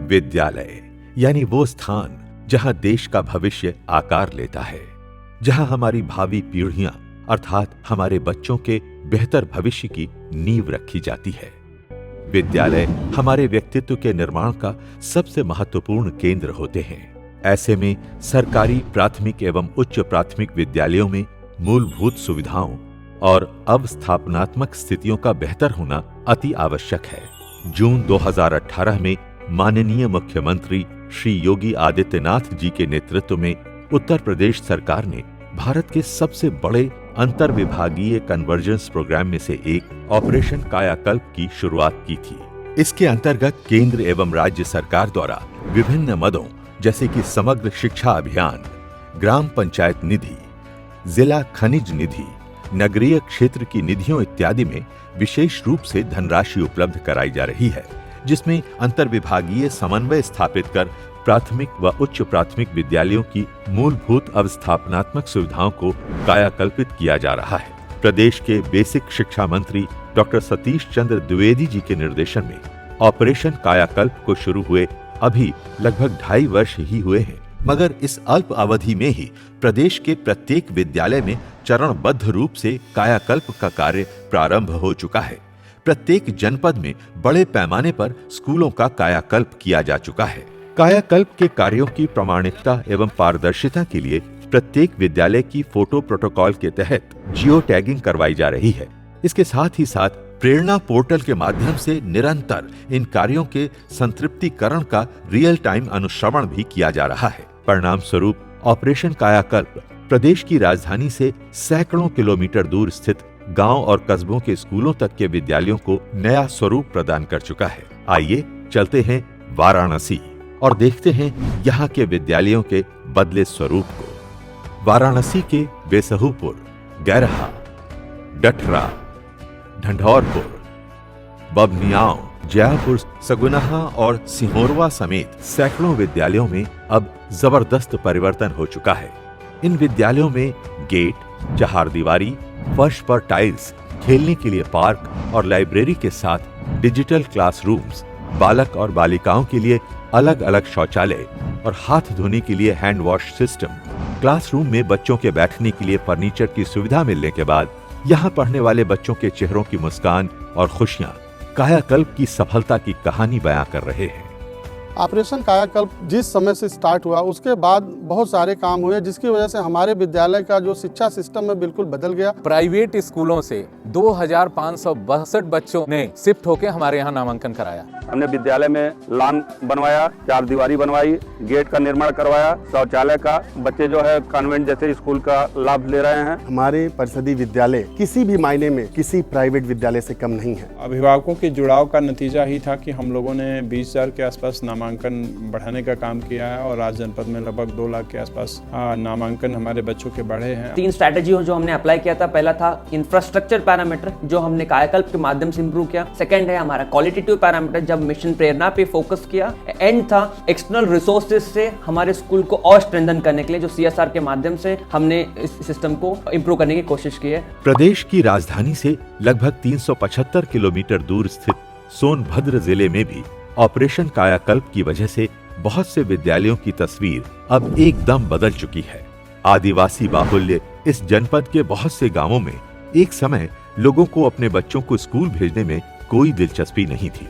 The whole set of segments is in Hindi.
विद्यालय यानी वो स्थान जहां देश का भविष्य आकार लेता है, जहां हमारी भावी पीढ़ियां अर्थात हमारे बच्चों के बेहतर भविष्य की नींव रखी जाती है। विद्यालय हमारे व्यक्तित्व के निर्माण का सबसे महत्वपूर्ण केंद्र होते हैं। ऐसे में सरकारी प्राथमिक एवं उच्च प्राथमिक विद्यालयों में मूलभूत सुविधाओं और अवस्थापनात्मक स्थितियों का बेहतर होना अति आवश्यक है। जून 2018 में माननीय मुख्यमंत्री श्री योगी आदित्यनाथ जी के नेतृत्व में उत्तर प्रदेश सरकार ने भारत के सबसे बड़े अंतर्विभागीय कन्वर्जेंस प्रोग्राम में से एक ऑपरेशन कायाकल्प की शुरुआत की थी। इसके अंतर्गत केंद्र एवं राज्य सरकार द्वारा विभिन्न मदों जैसे कि समग्र शिक्षा अभियान, ग्राम पंचायत निधि, जिला खनिज निधि, नगरीय क्षेत्र की निधियों इत्यादि में विशेष रूप से धनराशि उपलब्ध कराई जा रही है, जिसमें अंतर्विभागीय समन्वय स्थापित कर प्राथमिक व उच्च प्राथमिक विद्यालयों की मूलभूत अवस्थापनात्मक सुविधाओं को कायाकल्पित किया जा रहा है। प्रदेश के बेसिक शिक्षा मंत्री डॉक्टर सतीश चंद्र द्विवेदी जी के निर्देशन में ऑपरेशन कायाकल्प को शुरू हुए अभी लगभग 2.5 वर्ष ही हुए हैं, मगर इस अल्प अवधि में ही प्रदेश के प्रत्येक विद्यालय में चरणबद्ध रूप से कायाकल्प का कार्य प्रारंभ हो चुका है। प्रत्येक जनपद में बड़े पैमाने पर स्कूलों का कायाकल्प किया जा चुका है। कायाकल्प के कार्यों की प्रामाणिकता एवं पारदर्शिता के लिए प्रत्येक विद्यालय की फोटो प्रोटोकॉल के तहत जियो टैगिंग करवाई जा रही है। इसके साथ ही साथ प्रेरणा पोर्टल के माध्यम से निरंतर इन कार्यों के संतृप्तिकरण का रियल टाइम अनुश्रवण भी किया जा रहा है। परिणाम स्वरूप ऑपरेशन कायाकल्प प्रदेश की राजधानी से सैकड़ों किलोमीटर दूर स्थित गांव और कस्बों के स्कूलों तक के विद्यालयों को नया स्वरूप प्रदान कर चुका है। आइए चलते हैं वाराणसी और देखते हैं यहाँ के विद्यालयों के बदले स्वरूप को। वाराणसी के बेसहुपुर, गैरहा, डठरा, ढंढौरपुर, बबनियाओं, जयापुर, सगुनाहा और सिहोरवा समेत सैकड़ों विद्यालयों में अब जबरदस्त परिवर्तन हो चुका है। इन विद्यालयों में गेट, चहारदीवारी, फर्श पर टाइल्स, खेलने के लिए पार्क और लाइब्रेरी के साथ डिजिटल क्लासरूम्स, बालक और बालिकाओं के लिए अलग अलग शौचालय और हाथ धोने के लिए हैंड वॉश सिस्टम, क्लासरूम में बच्चों के बैठने के लिए फर्नीचर की सुविधा मिलने के बाद यहाँ पढ़ने वाले बच्चों के चेहरों की मुस्कान और खुशियाँ कायाकल्प की सफलता की कहानी बयां कर रहे हैं। ऑपरेशन कायाकल्प जिस समय से स्टार्ट हुआ उसके बाद बहुत सारे काम हुए, जिसकी वजह से हमारे विद्यालय का जो शिक्षा सिस्टम है बिल्कुल बदल गया। प्राइवेट स्कूलों से 2562 बच्चों ने शिफ्ट होकर हमारे यहाँ नामांकन कराया। हमने विद्यालय में लॉन बनवाया, 4 दीवारी बनवाई, गेट का निर्माण करवाया, शौचालय का, बच्चे जो है कॉन्वेंट जैसे स्कूल का लाभ ले रहे हैं। हमारे परिषदीय विद्यालय किसी भी मायने में किसी प्राइवेट विद्यालय से कम नहीं है। अभिभावकों के जुड़ाव का नतीजा ही था कि हम लोगों ने 20,000 के आसपास नामांकन बढ़ाने का काम किया है और आज जनपद में लगभग 2 लाख के आसपास नामांकन हमारे बच्चों के बढ़े हैं। 3 स्ट्रैटेजी जो हमने अप्लाई किया था, पहला था इंफ्रास्ट्रक्चर पैरामीटर जो हमने कायाकल्प के माध्यम से इंप्रूव किया। सेकंड है हमारा क्वालिटेटिव पैरामीटर, जब मिशन प्रेरणा पे फोकस किया। एंड था एक्सटर्नल रिसोर्सेज से हमारे स्कूल को और स्ट्रेंथन करने के लिए जो CSR के माध्यम से हमने इस सिस्टम को इंप्रूव करने की कोशिश की है। प्रदेश की राजधानी से लगभग 375 किलोमीटर दूर स्थित सोनभद्र जिले में भी ऑपरेशन कायाकल्प की वजह से बहुत से विद्यालयों की तस्वीर अब एकदम बदल चुकी है। आदिवासी बाहुल्य इस जनपद के बहुत से गांवों में एक समय लोगों को अपने बच्चों को स्कूल भेजने में कोई दिलचस्पी नहीं थी,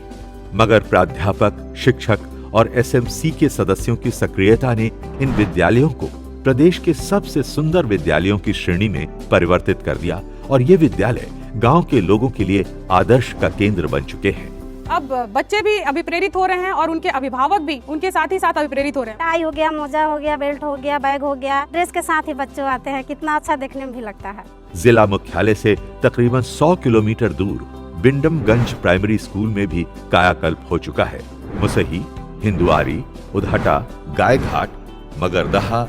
मगर प्राध्यापक, शिक्षक और SMC के सदस्यों की सक्रियता ने इन विद्यालयों को प्रदेश के सबसे सुंदर विद्यालयों की श्रेणी में परिवर्तित कर दिया और ये विद्यालय गांव के लोगों के लिए आदर्श का केंद्र बन चुके हैं। अब बच्चे भी अभिप्रेरित हो रहे हैं और उनके अभिभावक भी उनके साथ ही साथ अभिप्रेरित हो रहे हैं। टाई हो गया, मोजा हो गया, बेल्ट हो गया, बैग हो गया, ड्रेस के साथ ही बच्चे आते हैं, कितना अच्छा देखने में भी लगता है। जिला मुख्यालय से तकरीबन 100 किलोमीटर दूर बिंडमगंज प्राइमरी स्कूल में भी कायाकल्प हो चुका है। मुसही, हिंदुआरी, उधटा, गायघाट, मगरदहा,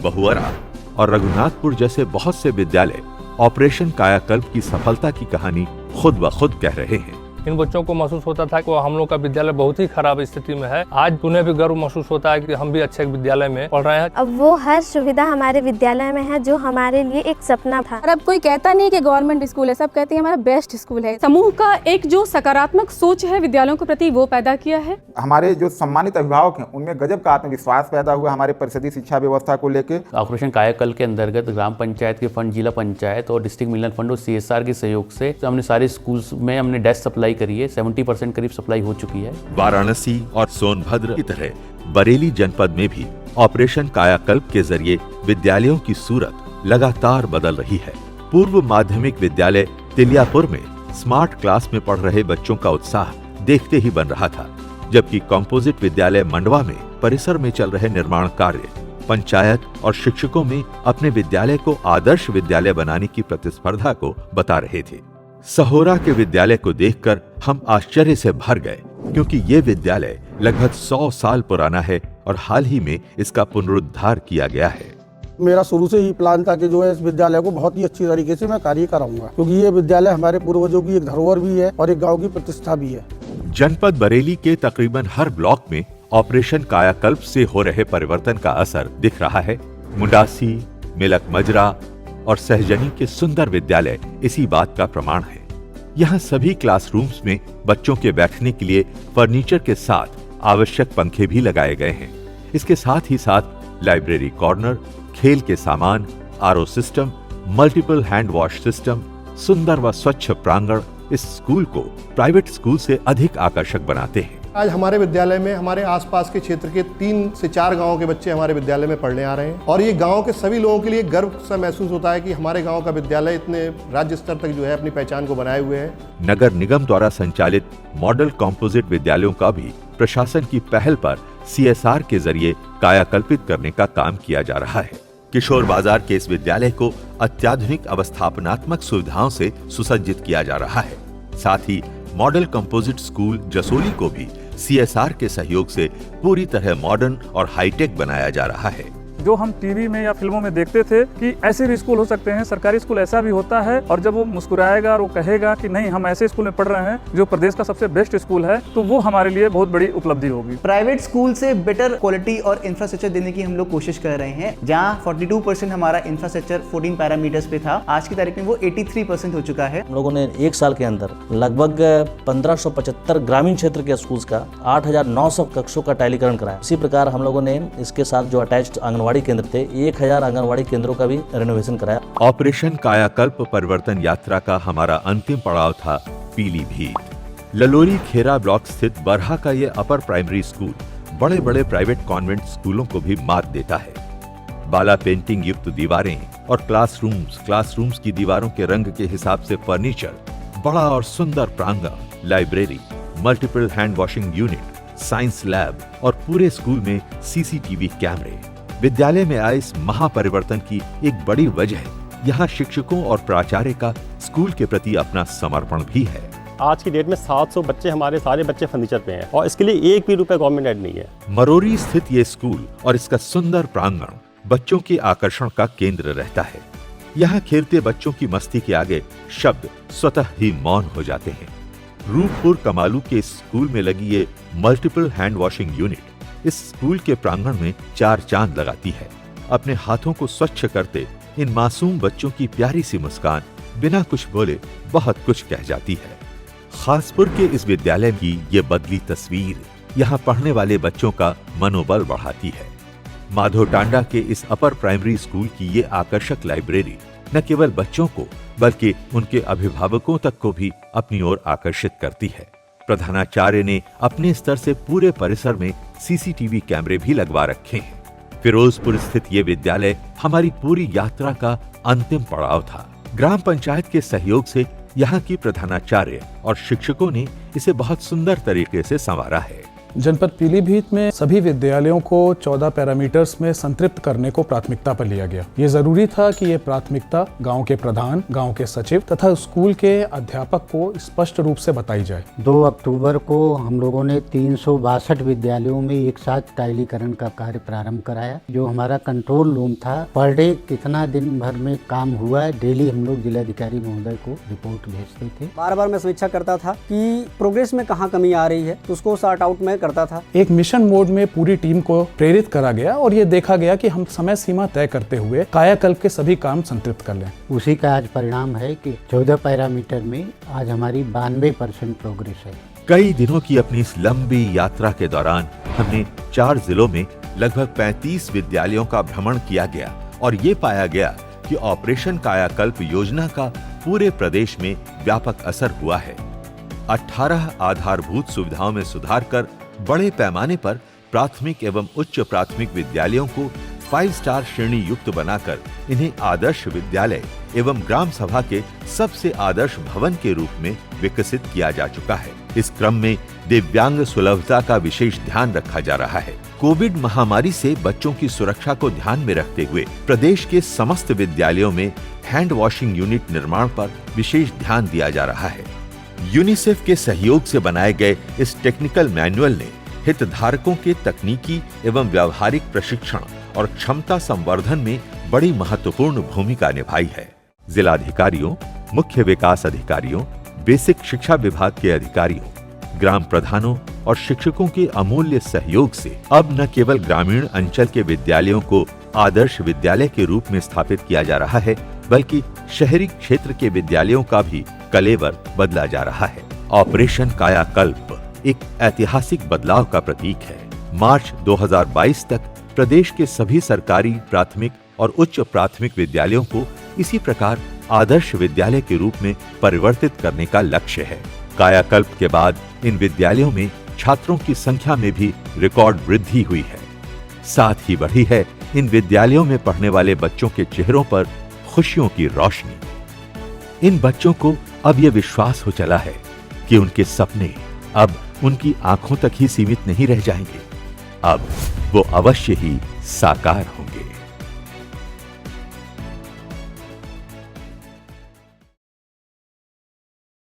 बहुअरा और रघुनाथपुर जैसे बहुत से विद्यालय ऑपरेशन कायाकल्प की सफलता की कहानी खुद ब खुद कह रहे हैं। इन बच्चों को महसूस होता था कि हम लोग का विद्यालय बहुत ही खराब स्थिति में है। आज उन्हें भी गर्व महसूस होता है कि हम भी अच्छे विद्यालय में पढ़ रहे हैं। अब वो हर सुविधा हमारे विद्यालय में है जो हमारे लिए एक सपना था। और अब कोई कहता नहीं कि गवर्नमेंट स्कूल है, सब कहते हैं हमारा बेस्ट स्कूल है। समूह का एक जो सकारात्मक सोच है विद्यालयों के प्रति वो पैदा किया है। हमारे जो सम्मानित अभिभावक हैं उनमें गजब का आत्मविश्वास पैदा हुआ हमारे परिषदीय शिक्षा व्यवस्था को लेकर। ऑपरेशन कायाकल्प के अंतर्गत ग्राम पंचायत के फंड, जिला पंचायत और डिस्ट्रिक्ट मिलन फंड और CSR के सहयोग से हमने सारे स्कूल्स में हमने डेस्क सप्लाई करी है। 70% करीब सप्लाई हो चुकी है। वाराणसी और सोनभद्र की तरह बरेली जनपद में भी ऑपरेशन कायाकल्प के जरिए विद्यालयों की सूरत लगातार बदल रही है। पूर्व माध्यमिक विद्यालय तिलियापुर में स्मार्ट क्लास में पढ़ रहे बच्चों का उत्साह देखते ही बन रहा था, जबकि कंपोजिट विद्यालय मंडवा में परिसर में चल रहे निर्माण कार्य पंचायत और शिक्षकों में अपने विद्यालय को आदर्श विद्यालय बनाने की प्रतिस्पर्धा को बता रहे थे। सहोरा के विद्यालय को देखकर हम आश्चर्य से भर गए, क्योंकि ये विद्यालय लगभग 100 साल पुराना है और हाल ही में इसका पुनरुद्धार किया गया है। मेरा शुरू से ही प्लान था कि जो है इस विद्यालय को बहुत ही अच्छी तरीके से मैं कार्य कराऊंगा, क्योंकि ये विद्यालय हमारे पूर्वजों की एक धरोहर भी है और एक गांव की प्रतिष्ठा भी है। जनपद बरेली के तकरीबन हर ब्लॉक में ऑपरेशन कायाकल्प से हो रहे परिवर्तन का असर दिख रहा है। मुंडासी, मिलक मजरा और सहजनी के सुंदर विद्यालय इसी बात का प्रमाण है। यहाँ सभी क्लासरूम्स में बच्चों के बैठने के लिए फर्नीचर के साथ आवश्यक पंखे भी लगाए गए हैं। इसके साथ ही साथ लाइब्रेरी कॉर्नर, खेल के सामान, RO system, multiple hand wash system, सुंदर व स्वच्छ प्रांगण इस स्कूल को प्राइवेट स्कूल से अधिक आकर्षक बनाते हैं। आज हमारे विद्यालय में हमारे आसपास के क्षेत्र के 3 से 4 गांवों के बच्चे हमारे विद्यालय में पढ़ने आ रहे हैं और ये गांव के सभी लोगों के लिए गर्व सा महसूस होता है कि हमारे गांव का विद्यालय इतने राज्य स्तर तक जो है अपनी पहचान को बनाए हुए है। नगर निगम द्वारा संचालित मॉडल कंपोजिट विद्यालयों का भी प्रशासन की पहल पर CSR के जरिए कायाकल्पित करने का काम किया जा रहा है। किशोर बाजार के इस विद्यालय को अत्याधुनिक अवस्थापनात्मक सुविधाओं से सुसज्जित किया जा रहा है। साथ ही मॉडल कंपोजिट स्कूल जसोली को भी CSR के सहयोग से पूरी तरह मॉडर्न और हाईटेक बनाया जा रहा है। जो हम टीवी में या फिल्मों में देखते थे कि ऐसे भी स्कूल हो सकते हैं, सरकारी स्कूल ऐसा भी होता है, और जब वो मुस्कुराएगा और वो कहेगा कि नहीं हम ऐसे स्कूल में पढ़ रहे हैं जो प्रदेश का सबसे बेस्ट स्कूल है, तो वो हमारे लिए बहुत बड़ी उपलब्धि होगी। प्राइवेट स्कूल से बेटर क्वालिटी और इंफ्रास्ट्रक्चर देने की हम लोग कोशिश कर रहे हैं। जहाँ 42% हमारा इंफ्रास्ट्रक्चर 14 पैरामीटर्स पे था, आज की तारीख में वो 83% हो चुका है। हम लोगों ने 1 साल के अंदर लगभग 1575 ग्रामीण क्षेत्र के स्कूल का 8900 कक्षों का टाइलीकरण कराया। इसी प्रकार हम लोगों ने इसके साथ जो अटैच्ड आंगनबाड़ी केंद्र थे 1000 आंगनबाड़ी केंद्रों का भी रेनोवेशन कराया। ऑपरेशन कायाकल्प परिवर्तन यात्रा का हमारा अंतिम पड़ाव था पीलीभीत। ललोरी खेरा ब्लॉक स्थित बरहा का ये अपर प्राइमरी स्कूल बड़े बड़े प्राइवेट कॉन्वेंट स्कूलों को भी मात देता है। बाला पेंटिंग युक्त दीवारें और क्लासरूम्स की दीवारों के रंग के हिसाब से फर्नीचर, बड़ा और सुंदर प्रांगण, library, multiple hand washing unit, science lab और पूरे स्कूल में CCTV कैमरे। विद्यालय में आए इस महापरिवर्तन की एक बड़ी वजह यहाँ शिक्षकों और प्राचार्य का स्कूल के प्रति अपना समर्पण भी है। आज की डेट में 700 बच्चे, हमारे सारे बच्चे फर्नीचर पे हैं और इसके लिए 1 भी रुपए गवर्नमेंट एड नहीं है। मरोरी स्थित ये स्कूल और इसका सुंदर प्रांगण बच्चों के आकर्षण का केंद्र रहता है। यहाँ खेलते बच्चों की मस्ती के आगे शब्द स्वतः ही मौन हो जाते हैं। रूपपुर कमालू के स्कूल में लगी ये मल्टीपल हैंड वॉशिंग यूनिट इस स्कूल के प्रांगण में 4 चांद लगाती है। अपने हाथों को स्वच्छ करते इन मासूम बच्चों की प्यारी सी मुस्कान बिना कुछ बोले बहुत कुछ कह जाती है। खासपुर के इस विद्यालय की ये बदली तस्वीर यहाँ पढ़ने वाले बच्चों का मनोबल बढ़ाती है। माधोटांडा के इस अपर प्राइमरी स्कूल की ये आकर्षक लाइब्रेरी न केवल बच्चों को बल्कि उनके अभिभावकों तक को भी अपनी ओर आकर्षित करती है। प्रधानाचार्य ने अपने स्तर से पूरे परिसर में CCTV कैमरे भी लगवा रखे हैं। फिरोजपुर स्थित ये विद्यालय हमारी पूरी यात्रा का अंतिम पड़ाव था। ग्राम पंचायत के सहयोग से यहाँ की प्रधानाचार्य और शिक्षकों ने इसे बहुत सुंदर तरीके से संवारा है। जनपद पीलीभीत में सभी विद्यालयों को 14 पैरामीटर्स में संतृप्त करने को प्राथमिकता पर लिया गया। ये जरूरी था कि ये प्राथमिकता गांव के प्रधान, गांव के सचिव तथा स्कूल के अध्यापक को स्पष्ट रूप से बताई जाए। 2 अक्टूबर को हम लोगों ने 362 विद्यालयों में एक साथ टाइलीकरण का कार्य प्रारंभ कराया। जो हमारा कंट्रोल रूम था, पर डे कितना दिन भर में काम हुआ है, डेली हम लोग जिलाधिकारी महोदय को रिपोर्ट भेजते थे। बार बार मैं समीक्षा करता था कि प्रोग्रेस में कहाँ कमी आ रही है, तो उसको सॉर्ट आउट में करता था। एक मिशन मोड में पूरी टीम को प्रेरित करा गया और ये देखा गया कि हम समय सीमा तय करते हुए कायाकल्प के सभी काम संतृप्त कर लें। उसी का आज परिणाम है कि 14 पैरामीटर में आज हमारी 92% प्रोग्रेस है। कई दिनों की अपनी इस लंबी यात्रा के दौरान हमने 4 जिलों में लगभग 35 विद्यालयों का भ्रमण किया गया और ये पाया गया कि ऑपरेशन कायाकल्प योजना का पूरे प्रदेश में व्यापक असर हुआ है। 18 आधारभूत सुविधाओं में सुधार कर बड़े पैमाने पर प्राथमिक एवं उच्च प्राथमिक विद्यालयों को 5 स्टार श्रेणी युक्त बनाकर इन्हें आदर्श विद्यालय एवं ग्राम सभा के सबसे आदर्श भवन के रूप में विकसित किया जा चुका है। इस क्रम में दिव्यांग सुलभता का विशेष ध्यान रखा जा रहा है। कोविड महामारी से बच्चों की सुरक्षा को ध्यान में रखते हुए प्रदेश के समस्त विद्यालयों में हैंड वॉशिंग यूनिट निर्माण पर विशेष ध्यान दिया जा रहा है। यूनिसेफ के सहयोग से बनाए गए इस टेक्निकल मैनुअल ने हितधारकों के तकनीकी एवं व्यावहारिक प्रशिक्षण और क्षमता संवर्धन में बड़ी महत्वपूर्ण भूमिका निभाई है। जिलाधिकारियों, मुख्य विकास अधिकारियों, बेसिक शिक्षा विभाग के अधिकारियों, ग्राम प्रधानों और शिक्षकों के अमूल्य सहयोग से अब न केवल ग्रामीण अंचल के विद्यालयों को आदर्श विद्यालय के रूप में स्थापित किया जा रहा है, बल्कि शहरी क्षेत्र के विद्यालयों का भी कलेवर बदला जा रहा है। ऑपरेशन कायाकल्प एक ऐतिहासिक बदलाव का प्रतीक है। मार्च 2022 तक प्रदेश के सभी सरकारी प्राथमिक और उच्च प्राथमिक विद्यालयों को इसी प्रकार आदर्श विद्यालय के रूप में परिवर्तित करने का लक्ष्य है। कायाकल्प के बाद इन विद्यालयों में छात्रों की संख्या में भी रिकॉर्ड वृद्धि हुई है। साथ ही बढ़ी है इन विद्यालयों में पढ़ने वाले बच्चों के चेहरों पर खुशियों की रोशनी। इन बच्चों को अब यह विश्वास हो चला है कि उनके सपने अब उनकी आंखों तक ही सीमित नहीं रह जाएंगे, अब वो अवश्य ही साकार होंगे।